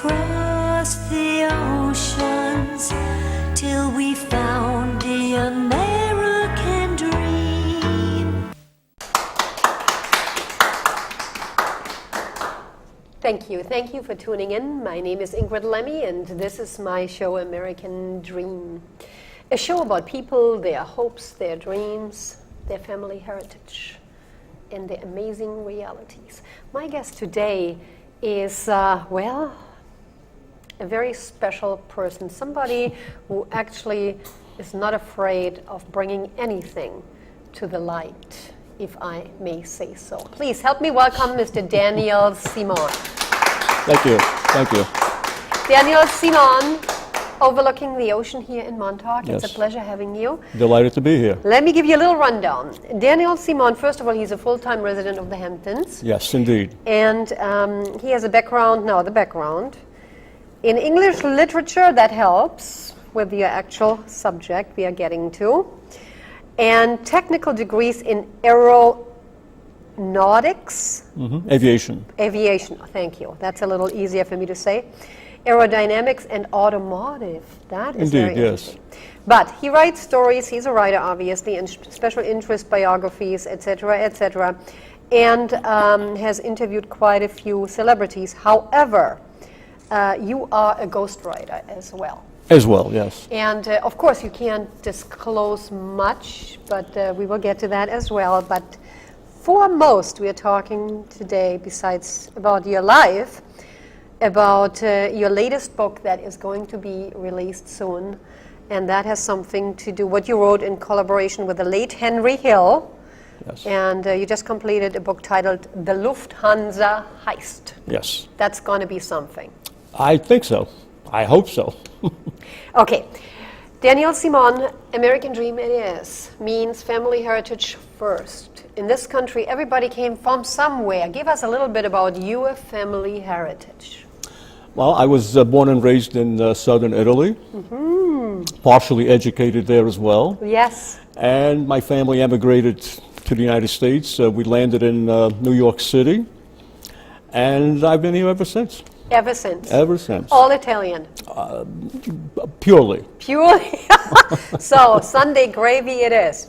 across the oceans till we found the American dream. Thank you. Thank you for tuning in. My name is Ingrid Lemme, and this is my show, American Dream. A show about people, their hopes, their dreams, their family heritage, and their amazing realities. My guest today is, a very special person. Somebody who actually is not afraid of bringing anything to the light, if I may say so. Please help me welcome Mr. Daniel Simone. Thank you. Thank you. Daniel Simone, overlooking the ocean here in Montauk. Yes. It's a pleasure having you. Delighted to be here. Let me give you a little rundown. Daniel Simone, first of all, he's a full-time resident of the Hamptons. Yes, indeed. And he has a background in English literature. That helps with your actual subject we are getting to. And technical degrees in aeronautics. Aviation. Aviation, thank you. That's a little easier for me to say. Aerodynamics and automotive. That is Indeed, very yes. interesting. But he writes stories. He's a writer, obviously, and special interest biographies, etc., etc., and has interviewed quite a few celebrities. However, you are a ghostwriter as well. As well, yes. And of course, you can't disclose much, but we will get to that as well. But foremost, we are talking today, besides about your life, about your latest book that is going to be released soon. And that has something to do what you wrote in collaboration with the late Henry Hill. Yes. And you just completed a book titled The Lufthansa Heist. Yes. That's going to be something. I think so. I hope so. Okay. Daniel Simone, American Dream it is, means family heritage first. In this country, everybody came from somewhere. Give us a little bit about your family heritage. Well, I was born and raised in southern Italy, partially educated there as well. Yes. And my family emigrated to the United States. We landed in New York City, and I've been here ever since. Ever since. Ever since. All Italian. Purely. Purely. So Sunday gravy it is.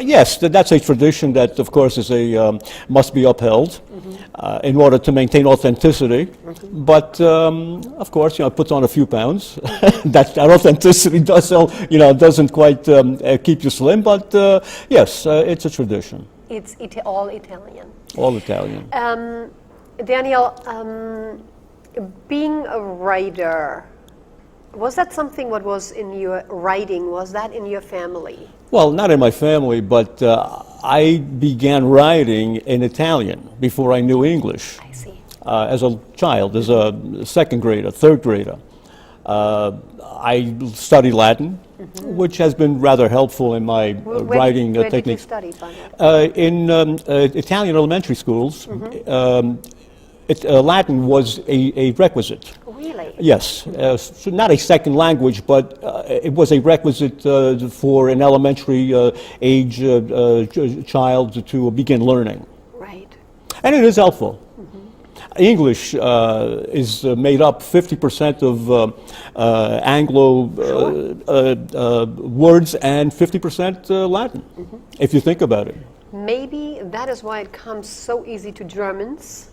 Yes, that's a tradition that, of course, is must be upheld in order to maintain authenticity. But of course, it puts on a few pounds. that authenticity doesn't quite keep you slim. But yes, it's a tradition. It's all Italian. All Italian. Daniel, being a writer, was that something what was in your writing? Was that in your family? Well, not in my family, but I began writing in Italian before I knew English. I see. As a child, as a second grader, third grader. I studied Latin, which has been rather helpful in my writing techniques. Where did you study, Daniel? In Italian elementary schools, Latin was a requisite. Really? Yes, so not a second language, but it was a requisite for an elementary age child to begin learning. Right. And it is helpful. English is made up 50% of Anglo words and 50% Latin, if you think about it. Maybe that is why it comes so easy to Germans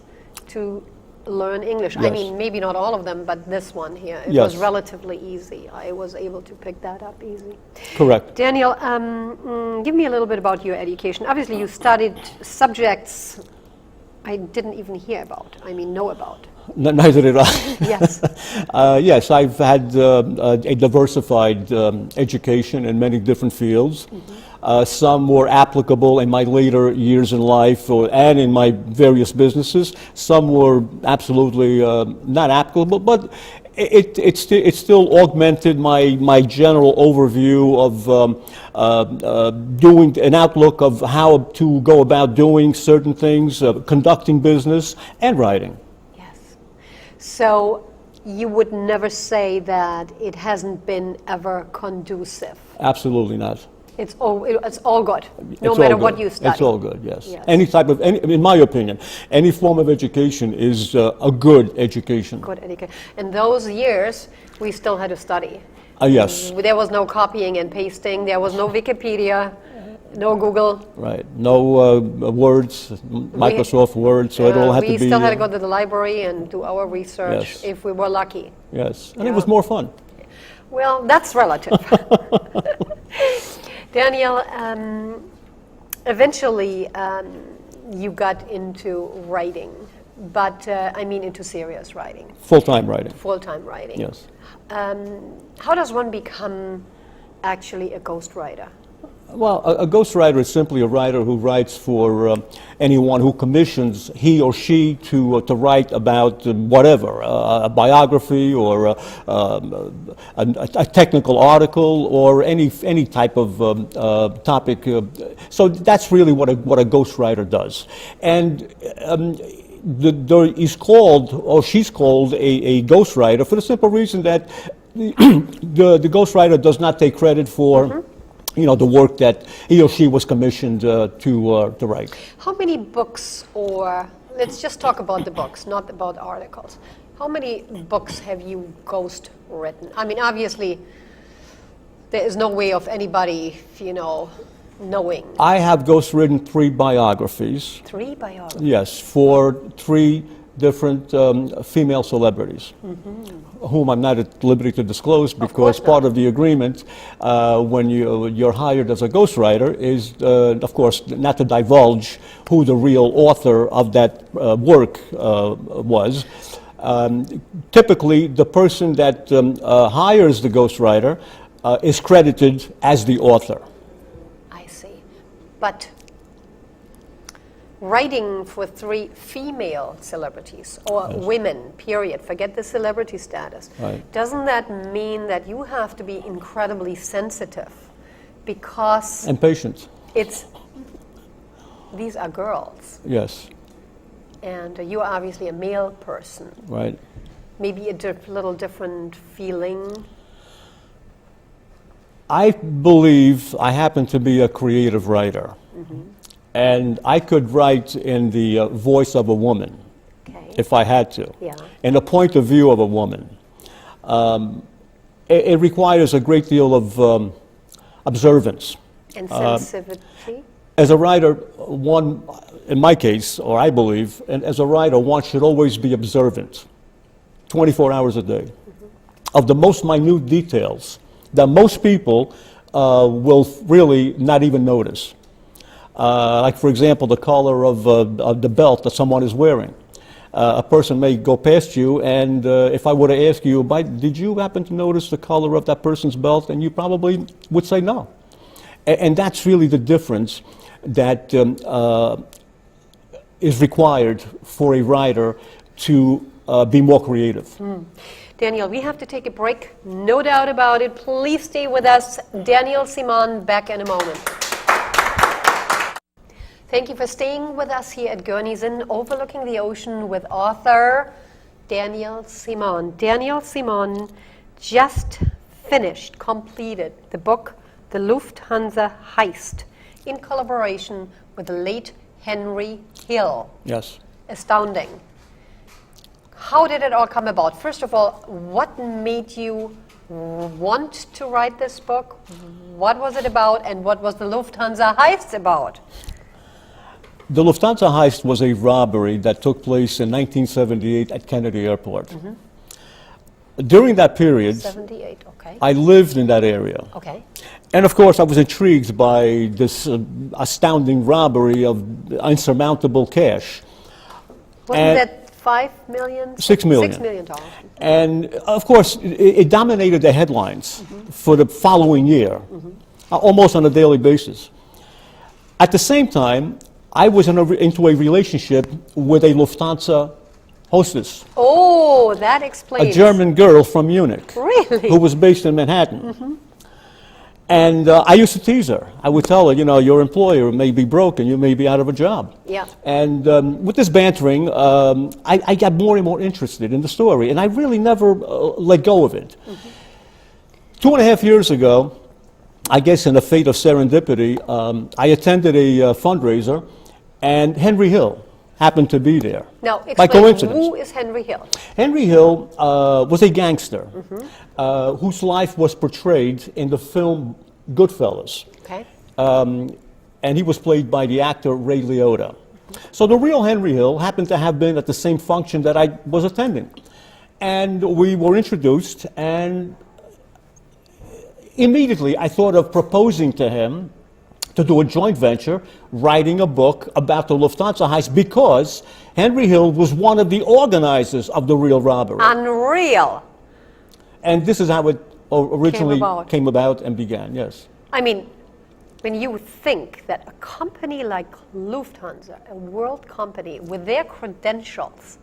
to learn English. Yes. I mean, maybe not all of them, but this one here. It Yes. was relatively easy. I was able to pick that up easy. Correct. Daniel, give me a little bit about your education. Obviously, you studied subjects I didn't even hear about, know about. Neither did I. Yes. Yes, I've had a diversified education in many different fields. Some more applicable in my later years in life and in my various businesses. Some were absolutely not applicable, but it still augmented my general overview of doing an outlook of how to go about doing certain things, conducting business and writing. Yes. So you would never say that it hasn't been ever conducive? Absolutely not. It's all good, no It's matter all what good. you study. It's all good, yes. Yes. Any type of, in my opinion, any form of education is a good education. Good education. In those years, we still had to study. Yes. There was no copying and pasting. There was no Wikipedia, no Google. Right. No words, Microsoft Word, so it all had to be... We still had to go to the library and do our research Yes. if we were lucky. Yes, and it was more fun. Well, that's relative. Daniel, eventually you got into writing, but I mean into serious writing, Full-time writing. full-time writing. Yes. How does one become actually a ghostwriter? Well, a ghostwriter is simply a writer who writes for anyone who commissions he or she to write about whatever, a biography or a technical article or any type of topic. So that's really what a ghostwriter does. And he's called, or she's called, a ghostwriter for the simple reason that the ghostwriter does not take credit for the work that he or she was commissioned to write. How many books, or let's just talk about the books, not about articles. How many books have you ghost written? I mean, obviously, there is no way of anybody, knowing. I have ghost written 3 biographies. 3 biographies? Yes, for 3 different female celebrities, whom I'm not at liberty to disclose because part of the agreement when you're hired as a ghostwriter is, of course, not to divulge who the real author of that work was. Typically, the person that hires the ghostwriter is credited as the author. I see. But writing for 3 female celebrities, or women, period, forget the celebrity status, doesn't that mean that you have to be incredibly sensitive? Because... And patient. These are girls. Yes. And you're obviously a male person. Right. Maybe a little different feeling. I believe I happen to be a creative writer. And I could write in the voice of a woman, if I had to, in the point of view of a woman. It requires a great deal of observance. And sensitivity? As a writer, one, in my case, or I believe, and as a writer, one should always be observant, 24 hours a day, of the most minute details that most people will really not even notice. Like, for example, the color of the belt that someone is wearing. A person may go past you, and if I were to ask you, did you happen to notice the color of that person's belt? And you probably would say no. And that's really the difference that is required for a writer to be more creative. Daniel, we have to take a break, no doubt about it. Please stay with us. Daniel Simone, back in a moment. Thank you for staying with us here at Gurney's Inn, overlooking the ocean with author Daniel Simone. Daniel Simone just completed the book, The Lufthansa Heist, in collaboration with the late Henry Hill. Yes. Astounding. How did it all come about? First of all, what made you want to write this book? What was it about, and what was the Lufthansa Heist about? The Lufthansa Heist was a robbery that took place in 1978 at Kennedy Airport. During that period, 78, okay. I lived in that area. Okay. And of course, I was intrigued by this astounding robbery of insurmountable cash. Wasn't that 5 million? $6 million. $6 million. And of course, it dominated the headlines for the following year, almost on a daily basis. At the same time, I was into a relationship with a Lufthansa hostess. Oh, that explains. A German girl from Munich. Really? Who was based in Manhattan. And I used to tease her. I would tell her, your employer may be broke and you may be out of a job. Yeah. And with this bantering, I got more and more interested in the story, and I really never let go of it. 2.5 years ago, I guess in a fate of serendipity, I attended a fundraiser, and Henry Hill happened to be there. Now, by explain, coincidence. who is Henry Hill? Henry Hill was a gangster whose life was portrayed in the film Goodfellas. Okay. And he was played by the actor Ray Liotta. So the real Henry Hill happened to have been at the same function that I was attending. And we were introduced, and immediately I thought of proposing to him to do a joint venture, writing a book about the Lufthansa heist, because Henry Hill was one of the organizers of the real robbery. Unreal. And this is how it originally Came about. and began, yes. I mean, when you think that a company like Lufthansa, a world company with their credentials,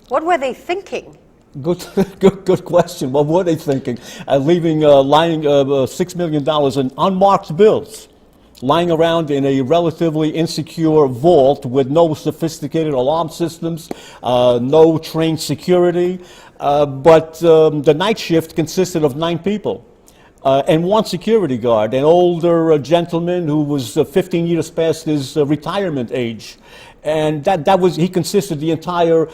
what were they thinking? Good question. What were they thinking? Leaving lying $6 million in unmarked bills, lying around in a relatively insecure vault with no sophisticated alarm systems, no trained security, but the night shift consisted of 9 people. And one security guard, an older gentleman who was 15 years past his retirement age. And he consisted the entire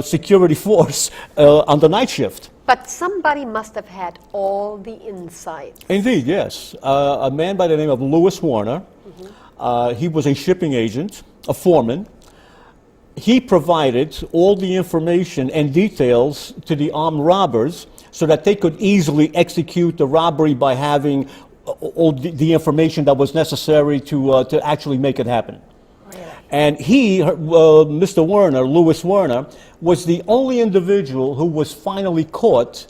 security force on the night shift. But somebody must have had all the insights. Indeed, yes. A man by the name of Louis Warner. He was a shipping agent, a foreman. He provided all the information and details to the armed robbers so that they could easily execute the robbery by having all the information that was necessary to actually make it happen. Really? And he, Mr. Warner, Louis Warner, was the only individual who was finally caught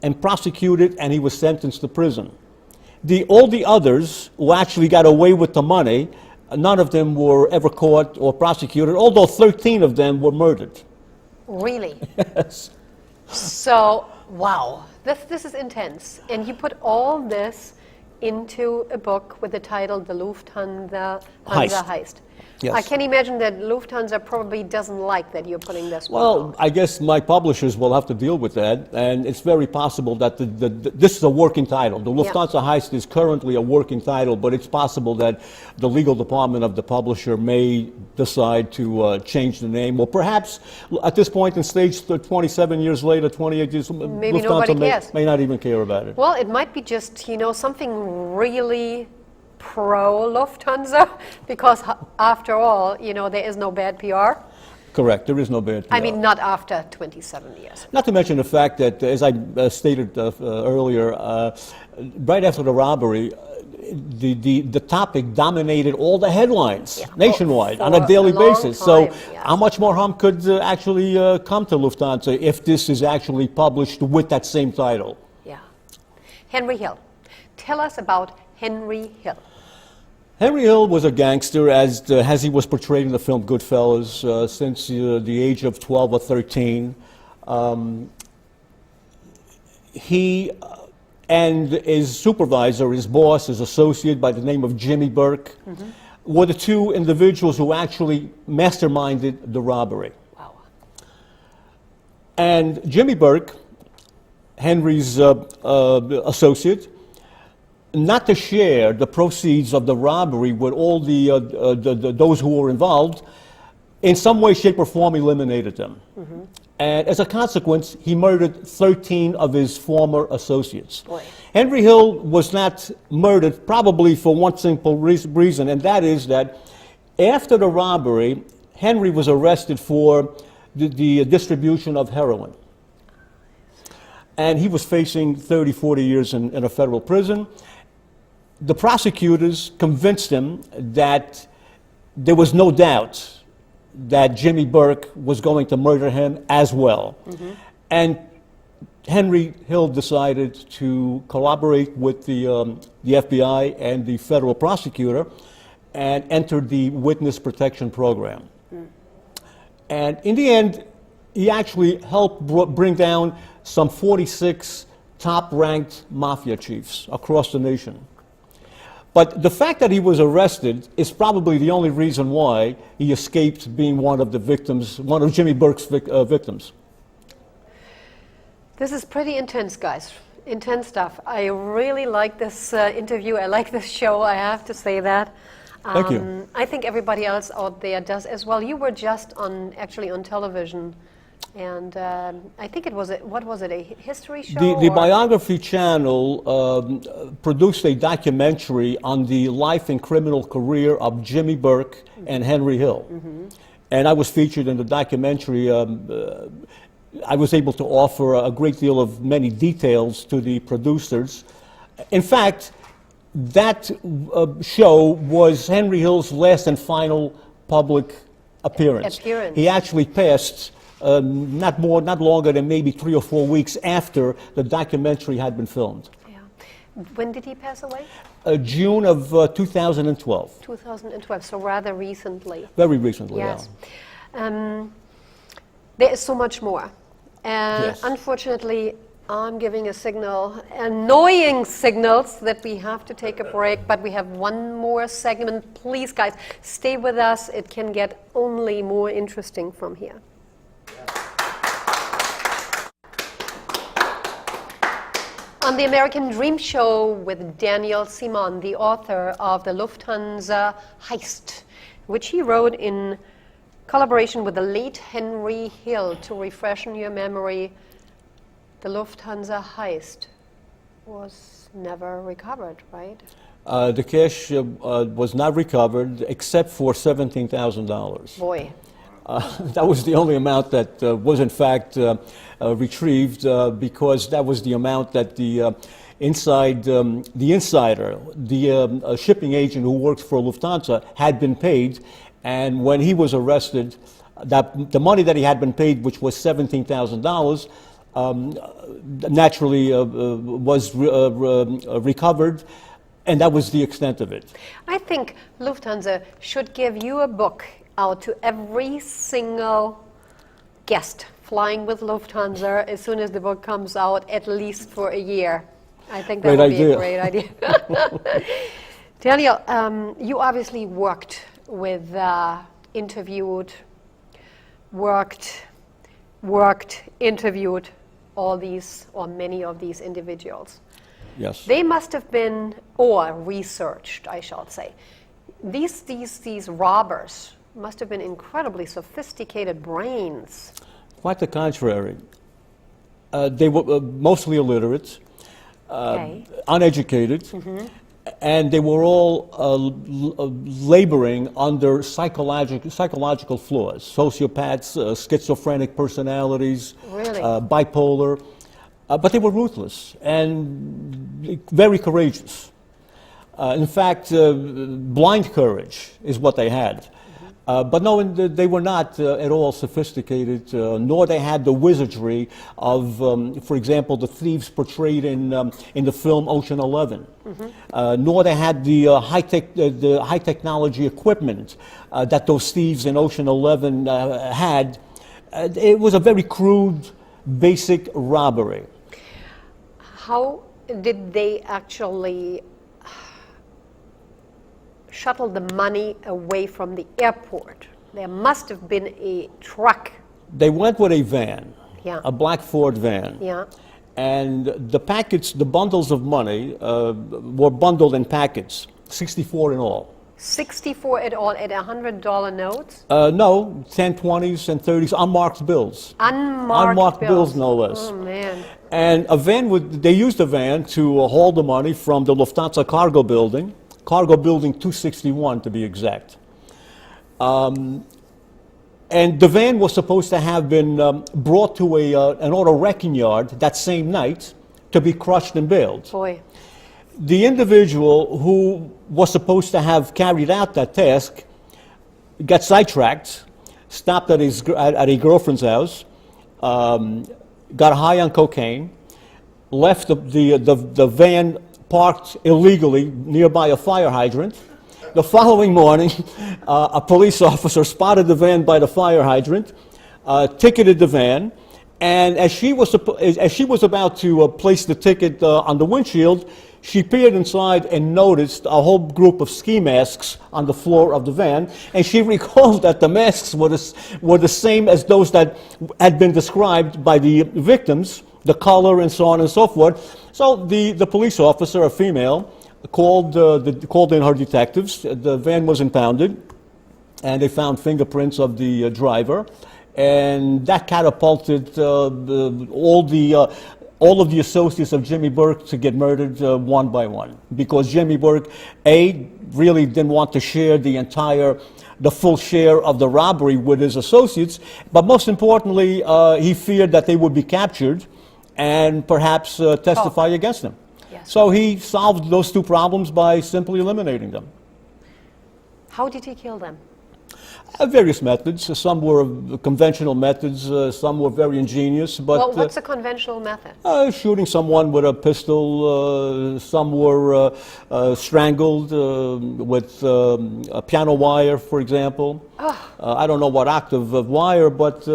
and prosecuted, and he was sentenced to prison. All the others who actually got away with the money, none of them were ever caught or prosecuted, although 13 of them were murdered. Really? Yes. So, wow, this is intense. And you put all this into a book with the title The Lufthansa Heist. Yes. I can imagine that Lufthansa probably doesn't like that you're putting this one Well, out. I guess my publishers will have to deal with that, and it's very possible that this is a working title. The Lufthansa Heist is currently a working title, but it's possible that the legal department of the publisher may decide to change the name, or perhaps at this point in stage, 27 years later, 28 years, Maybe Lufthansa nobody cares. may not even care about it. Well, it might be just, something really pro Lufthansa, because after all, there is no bad PR. Correct, there is no bad PR. I mean, not after 27 years. Not to mention the fact that, as I stated earlier, right after the robbery, the topic dominated all the headlines nationwide on a daily basis. So how much more harm could actually come to Lufthansa if this is actually published with that same title? Yeah. Henry Hill. Tell us about Henry Hill. Henry Hill was a gangster as he was portrayed in the film Goodfellas since the age of 12 or 13. He and his supervisor, his boss, his associate by the name of Jimmy Burke, were the two individuals who actually masterminded the robbery. Wow. And Jimmy Burke, Henry's associate, not to share the proceeds of the robbery with all those who were involved, in some way, shape, or form eliminated them. And as a consequence, he murdered 13 of his former associates. Boy. Henry Hill was not murdered probably for one simple reason, and that is that after the robbery, Henry was arrested for the distribution of heroin. And he was facing 30, 40 years in a federal prison. The prosecutors convinced him that there was no doubt that Jimmy Burke was going to murder him as well. And Henry Hill decided to collaborate with the FBI and the federal prosecutor and entered the witness protection program. And in the end, he actually helped bring down some 46 top-ranked mafia chiefs across the nation. But the fact that he was arrested is probably the only reason why he escaped being one of the victims, one of Jimmy Burke's victims. This is pretty intense, guys. Intense stuff. I really like this interview. I like this show. I have to say that. Thank you. I think everybody else out there does as well. You were just actually on television, and I think it was a history show? The Biography Channel produced a documentary on the life and criminal career of Jimmy Burke and Henry Hill. And I was featured in the documentary. I was able to offer a great deal of many details to the producers. In fact, that show was Henry Hill's last and final public appearance. He actually passed not longer than maybe 3 or 4 weeks after the documentary had been filmed. Yeah. When did he pass away? June of 2012. 2012, so rather recently. Very recently, yes. Yeah. There is so much more. Yes. Unfortunately, I'm giving a signal, annoying signals, that we have to take a break, but we have one more segment. Please, guys, stay with us. It can get only more interesting from here. On the American Dream Show with Daniel Simone, the author of the Lufthansa Heist, which he wrote in collaboration with the late Henry Hill. To refreshen your memory, the Lufthansa Heist was never recovered, right? The cash was not recovered except for $17,000. Boy. That was the only amount that was in fact retrieved because that was the amount that the insider, the shipping agent who worked for Lufthansa, had been paid. And when he was arrested, the money that he had been paid, which was $17,000, naturally was recovered, and that was the extent of it. I think Lufthansa should give you a book out to every single guest flying with Lufthansa as soon as the book comes out, at least for a year. I think that would be a great idea. Daniel, you obviously worked with, interviewed, interviewed all these, or many of these individuals. Yes. They must have been, or researched, I shall say. These robbers must have been incredibly sophisticated brains. Quite the contrary. They were mostly illiterate, uneducated, and they were all laboring under psychological flaws, sociopaths, schizophrenic personalities, really? Bipolar, but they were ruthless and very courageous. In fact, blind courage is what they had. But no, they were not at all sophisticated, nor they had the wizardry of, for example, the thieves portrayed in the film Ocean 11. Nor they had the high technology equipment that those thieves in Ocean 11 had. It was a very crude, basic robbery. How did they actually shuttle the money away from the airport? There must have been a truck. They went with a van, a black Ford van. Yeah. And the packets, the bundles of money were bundled in packets, 64 in all. 64 at all, at $100 notes? No, 10, 20s, and 30s, unmarked bills. Unmarked bills, no less. Oh, man. And a van they used a van to haul the money from the Lufthansa cargo building, Cargo Building 261 to be exact. And the van was supposed to have been brought to an auto wrecking yard that same night to be crushed and baled. Boy. The individual who was supposed to have carried out that task got sidetracked, stopped at a girlfriend's house, got high on cocaine, left the van parked illegally nearby a fire hydrant. The following morning, a police officer spotted the van by the fire hydrant, ticketed the van, and as she was about to place the ticket on the windshield, she peered inside and noticed a whole group of ski masks on the floor of the van, and she recalled that the masks were the same as those that had been described by the victims, the color and so on and so forth. So the police officer, a female, called in her detectives. The van was impounded, and they found fingerprints of the driver, and that catapulted all of the associates of Jimmy Burke to get murdered one by one, because Jimmy Burke, really didn't want to share the full share of the robbery with his associates, but most importantly, he feared that they would be captured and perhaps testify against him. Yes. So he solved those two problems by simply eliminating them. How did he kill them? Various methods. Some were conventional methods, some were very ingenious. But Well, what's a conventional method? shooting someone with a pistol, some were strangled with a piano wire, for example. I don't know what octave of wire, but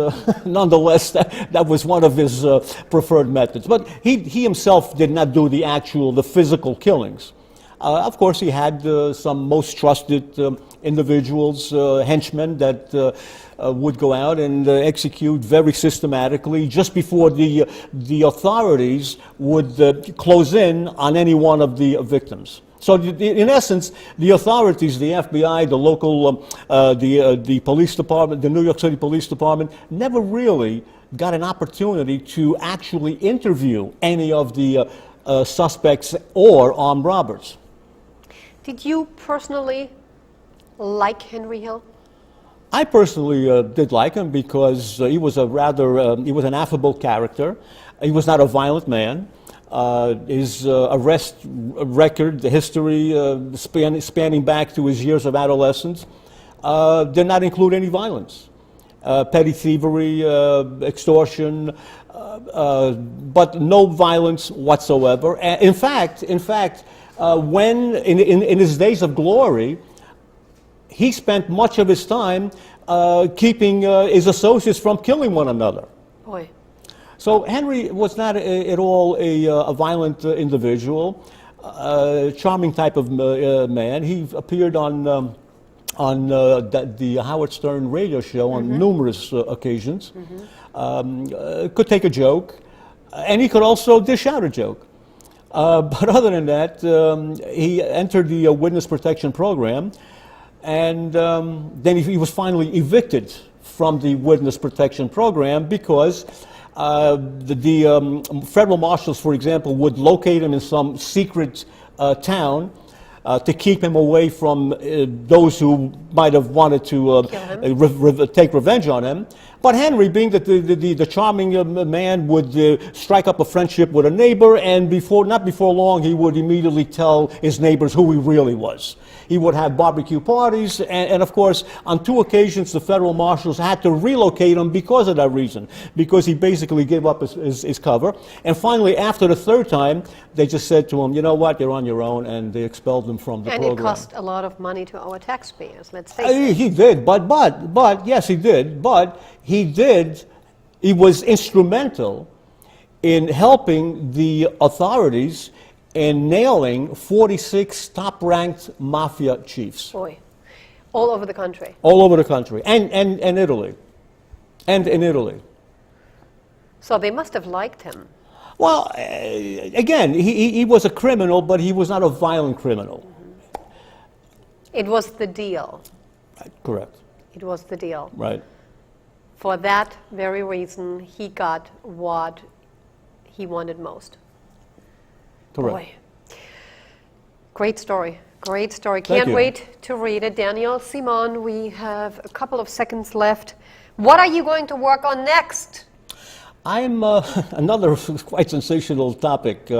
nonetheless, that was one of his preferred methods. But he himself did not do the physical killings. Of course, he had some most trusted individuals, henchmen that would go out and execute very systematically just before the authorities would close in on any one of the victims. So in essence, the authorities, the FBI, the local, the police department, the New York City Police Department, never really got an opportunity to actually interview any of the suspects or armed robbers. Did you personally like Henry Hill? I personally did like him because he was he was an affable character. He was not a violent man. His arrest record, the history spanning back to his years of adolescence, did not include any violence. Petty thievery, extortion, but no violence whatsoever. In fact, when in his days of glory, he spent much of his time keeping his associates from killing one another. Boy. So Henry was not at all a violent individual, charming type of man. He appeared on the Howard Stern radio show on numerous occasions. Could take a joke, and he could also dish out a joke. But other than that, he entered the witness protection program, and then he was finally evicted from the witness protection program because the federal marshals, for example, would locate him in some secret town to keep him away from those who might have wanted to take revenge on him. But Henry, being that the charming man, would strike up a friendship with a neighbor, and not before long, he would immediately tell his neighbors who he really was. He would have barbecue parties, and of course, on 2 occasions, the federal marshals had to relocate him because of that reason, because he basically gave up his cover. And finally, after the 3rd time, they just said to him, you know what, you're on your own, and they expelled him from the program. And it cost a lot of money to our taxpayers, let's face it. He did, but yes, he did, but he was instrumental in helping the authorities in nailing 46 top-ranked mafia chiefs. Boy, all over the country. All over the country, and Italy, and in Italy. So they must have liked him. Well, again, he was a criminal, but he was not a violent criminal. It was the deal. Right, correct. It was the deal. Right. For that very reason, he got what he wanted most. Correct. Boy. Great story. Great story. Thank Can't you. wait to read it. Daniel, Simone, we have a couple of seconds left. What are you going to work on next? I'm another quite sensational topic.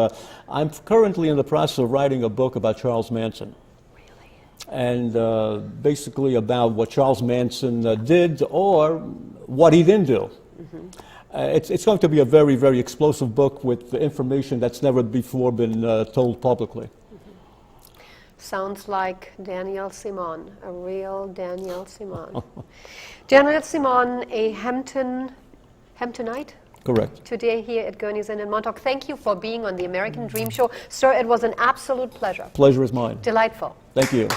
I'm currently in the process of writing a book about Charles Manson. Really? And basically about what Charles Manson did or what he didn't do. It's going to be a very, very explosive book with information that's never before been told publicly. Sounds like Daniel Simone, a real Daniel Simone. Daniel Simone, a Hamptonite? Correct. Today here at Gurney's Inn in Montauk. Thank you for being on the American Dream Show. Sir, it was an absolute pleasure. Pleasure is mine. Delightful. Thank you.